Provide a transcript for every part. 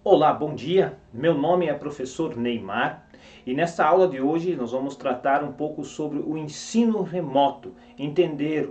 Olá, bom dia. Meu nome é professor Neymar e nesta aula de hoje nós vamos tratar um pouco sobre o ensino remoto, entender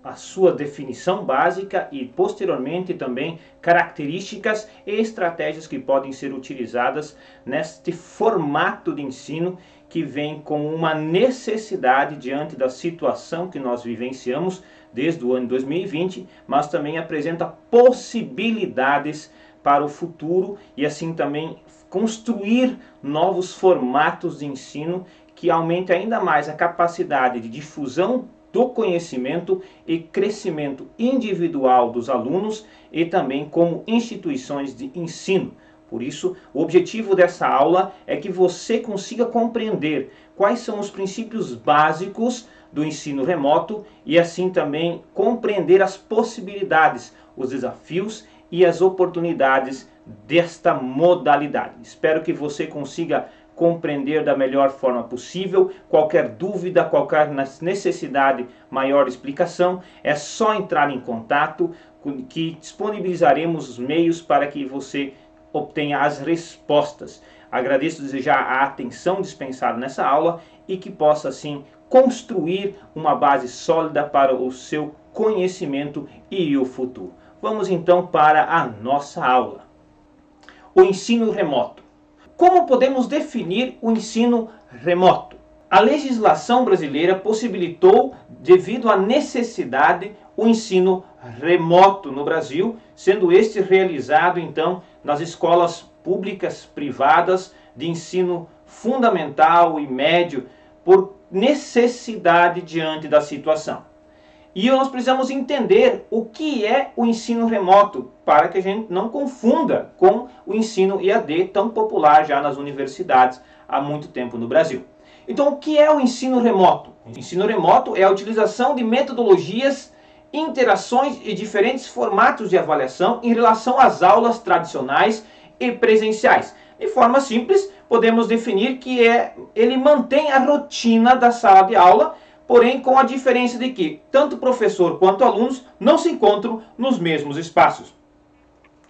a sua definição básica e posteriormente também características e estratégias que podem ser utilizadas neste formato de ensino que vem com uma necessidade diante da situação que nós vivenciamos desde o ano 2020, mas também apresenta possibilidades para o futuro e assim também construir novos formatos de ensino que aumente ainda mais a capacidade de difusão do conhecimento e crescimento individual dos alunos e também como instituições de ensino. Por isso, o objetivo dessa aula é que você consiga compreender quais são os princípios básicos do ensino remoto e assim também compreender as possibilidades, os desafios e as oportunidades desta modalidade. Espero que você consiga compreender da melhor forma possível. Qualquer dúvida, qualquer necessidade, maior explicação, é só entrar em contato que disponibilizaremos os meios para que você obtenha as respostas. Agradeço desejar a atenção dispensada nessa aula e que possa assim construir uma base sólida para o seu conhecimento e o futuro. Vamos então para a nossa aula. O ensino remoto. Como podemos definir o ensino remoto? A legislação brasileira possibilitou, devido à necessidade, o ensino remoto no Brasil, sendo este realizado então nas escolas públicas, privadas, de ensino fundamental e médio, por necessidade diante da situação. E nós precisamos entender o que é o ensino remoto, para que a gente não confunda com o ensino EAD, tão popular já nas universidades há muito tempo no Brasil. Então, o que é o ensino remoto? O ensino remoto é a utilização de metodologias, interações e diferentes formatos de avaliação em relação às aulas tradicionais e presenciais. De forma simples, podemos definir que ele mantém a rotina da sala de aula, porém com a diferença de que tanto professor quanto alunos não se encontram nos mesmos espaços.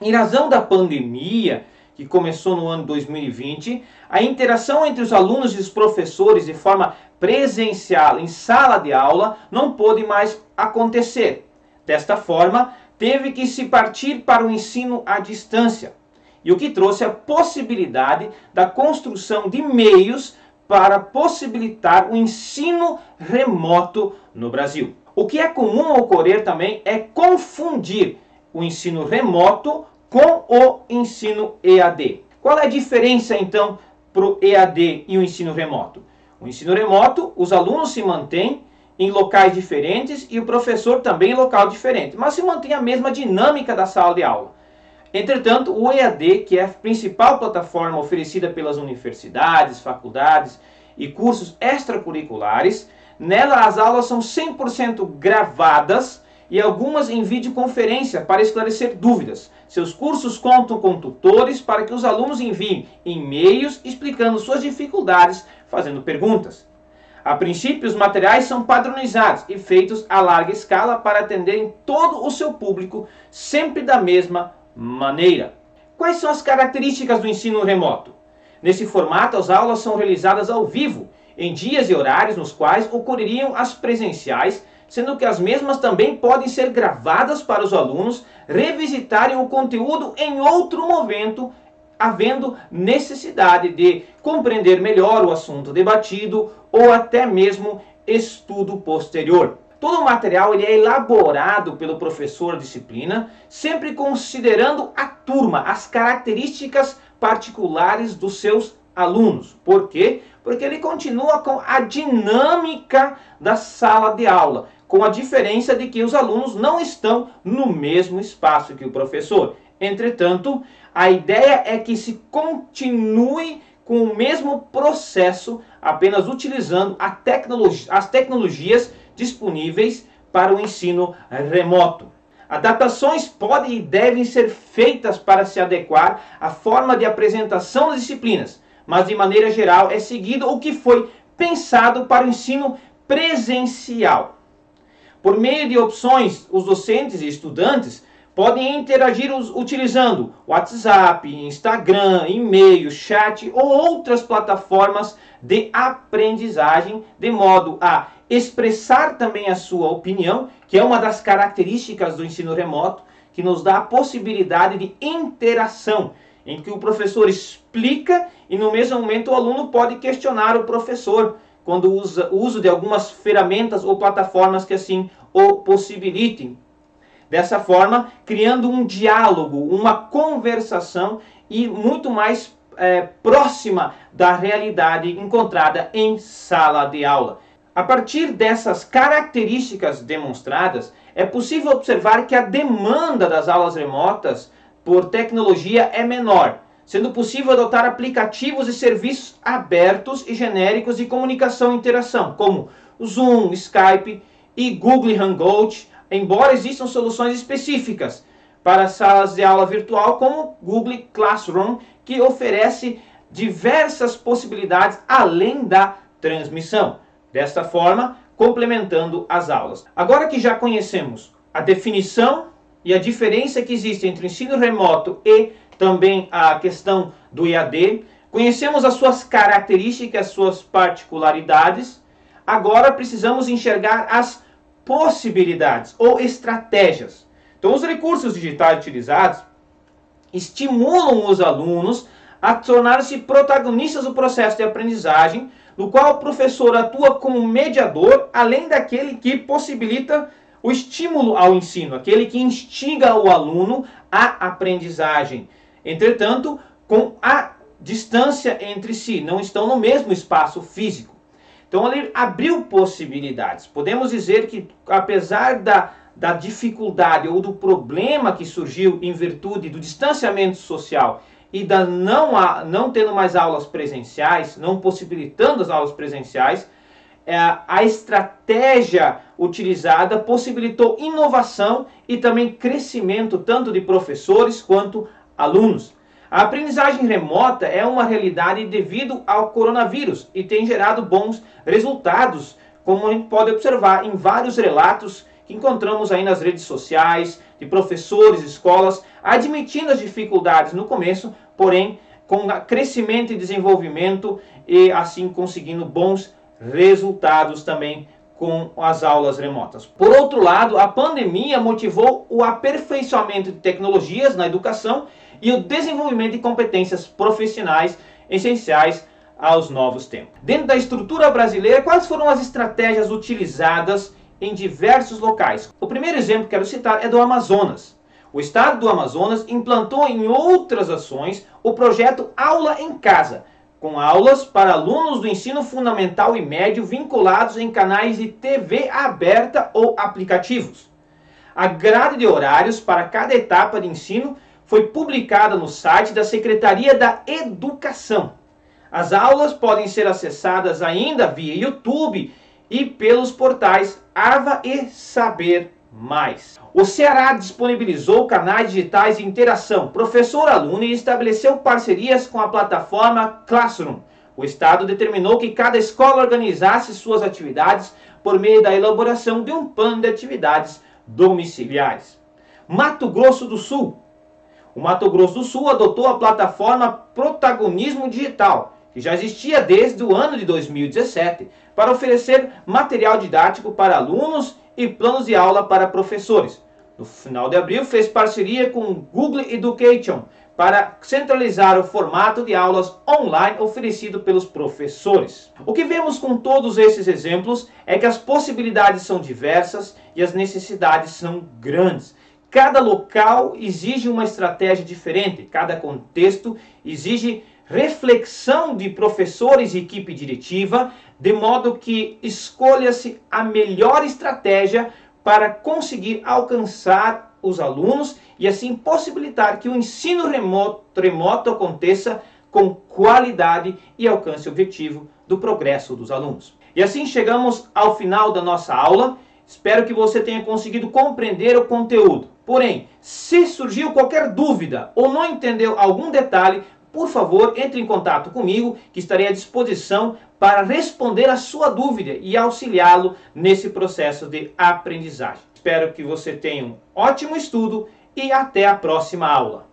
Em razão da pandemia, que começou no ano 2020, a interação entre os alunos e os professores de forma presencial em sala de aula não pôde mais acontecer. Desta forma, teve que se partir para o ensino à distância, e o que trouxe a possibilidade da construção de meios para possibilitar o ensino remoto no Brasil. O que é comum ocorrer também é confundir o ensino remoto com o ensino EAD. Qual é a diferença então para o EAD e o ensino remoto? O ensino remoto, os alunos se mantêm em locais diferentes e o professor também em local diferente, mas se mantém a mesma dinâmica da sala de aula. Entretanto, o EAD, que é a principal plataforma oferecida pelas universidades, faculdades e cursos extracurriculares, nela as aulas são 100% gravadas e algumas em videoconferência para esclarecer dúvidas. Seus cursos contam com tutores para que os alunos enviem e-mails explicando suas dificuldades, fazendo perguntas. A princípio, os materiais são padronizados e feitos a larga escala para atenderem todo o seu público, sempre da mesma maneira. Quais são as características do ensino remoto? Nesse formato, as aulas são realizadas ao vivo, em dias e horários nos quais ocorreriam as presenciais, sendo que as mesmas também podem ser gravadas para os alunos revisitarem o conteúdo em outro momento, havendo necessidade de compreender melhor o assunto debatido ou até mesmo estudo posterior. Todo o material é elaborado pelo professor de disciplina, sempre considerando a turma, as características particulares dos seus alunos. Por quê? Porque ele continua com a dinâmica da sala de aula, com a diferença de que os alunos não estão no mesmo espaço que o professor. Entretanto, a ideia é que se continue com o mesmo processo, apenas utilizando as tecnologias disponíveis para o ensino remoto. Adaptações podem e devem ser feitas para se adequar à forma de apresentação das disciplinas, mas de maneira geral é seguido o que foi pensado para o ensino presencial. Por meio de opções, os docentes e estudantes Podem interagir utilizando WhatsApp, Instagram, e-mail, chat ou outras plataformas de aprendizagem, de modo a expressar também a sua opinião, que é uma das características do ensino remoto, que nos dá a possibilidade de interação, em que o professor explica e no mesmo momento o aluno pode questionar o professor, quando usa o uso de algumas ferramentas ou plataformas que assim o possibilitem. Dessa forma, criando um diálogo, uma conversação e muito mais próxima da realidade encontrada em sala de aula. A partir dessas características demonstradas, é possível observar que a demanda das aulas remotas por tecnologia é menor, sendo possível adotar aplicativos e serviços abertos e genéricos de comunicação e interação, como o Zoom, Skype e Google Hangout, embora existam soluções específicas para salas de aula virtual, como Google Classroom, que oferece diversas possibilidades além da transmissão. Desta forma, complementando as aulas. Agora que já conhecemos a definição e a diferença que existe entre o ensino remoto e também a questão do EAD, conhecemos as suas características, suas particularidades, agora precisamos enxergar as possibilidades ou estratégias. Então, os recursos digitais utilizados estimulam os alunos a tornar-se protagonistas do processo de aprendizagem, no qual o professor atua como mediador, além daquele que possibilita o estímulo ao ensino, aquele que instiga o aluno à aprendizagem. Entretanto, com a distância entre si, não estão no mesmo espaço físico. Então, ele abriu possibilidades. Podemos dizer que, apesar da dificuldade ou do problema que surgiu em virtude do distanciamento social e da não tendo mais aulas presenciais, não possibilitando as aulas presenciais, a estratégia utilizada possibilitou inovação e também crescimento tanto de professores quanto alunos. A aprendizagem remota é uma realidade devido ao coronavírus e tem gerado bons resultados, como a gente pode observar em vários relatos que encontramos aí nas redes sociais, de professores, escolas, admitindo as dificuldades no começo, porém com crescimento e desenvolvimento e assim conseguindo bons resultados também com as aulas remotas. Por outro lado, a pandemia motivou o aperfeiçoamento de tecnologias na educação e o desenvolvimento de competências profissionais essenciais aos novos tempos. Dentro da estrutura brasileira, quais foram as estratégias utilizadas em diversos locais? O primeiro exemplo que quero citar é do Amazonas. O estado do Amazonas implantou em outras ações o projeto Aula em Casa, com aulas para alunos do ensino fundamental e médio vinculados em canais de TV aberta ou aplicativos. A grade de horários para cada etapa de ensino foi publicada no site da Secretaria da Educação. As aulas podem ser acessadas ainda via YouTube e pelos portais Arva e Saber Mais. O Ceará disponibilizou canais digitais de interação professor-aluno e estabeleceu parcerias com a plataforma Classroom. O Estado determinou que cada escola organizasse suas atividades por meio da elaboração de um plano de atividades domiciliares. Mato Grosso do Sul. O Mato Grosso do Sul adotou a plataforma Protagonismo Digital, que já existia desde o ano de 2017, para oferecer material didático para alunos e planos de aula para professores. No final de abril, fez parceria com o Google Education para centralizar o formato de aulas online oferecido pelos professores. O que vemos com todos esses exemplos é que as possibilidades são diversas e as necessidades são grandes. Cada local exige uma estratégia diferente, cada contexto exige reflexão de professores e equipe diretiva, de modo que escolha-se a melhor estratégia para conseguir alcançar os alunos e assim possibilitar que o ensino remoto aconteça com qualidade e alcance o objetivo do progresso dos alunos. E assim chegamos ao final da nossa aula. Espero que você tenha conseguido compreender o conteúdo. Porém, se surgiu qualquer dúvida ou não entendeu algum detalhe, por favor, entre em contato comigo, que estarei à disposição para responder a sua dúvida e auxiliá-lo nesse processo de aprendizagem. Espero que você tenha um ótimo estudo e até a próxima aula.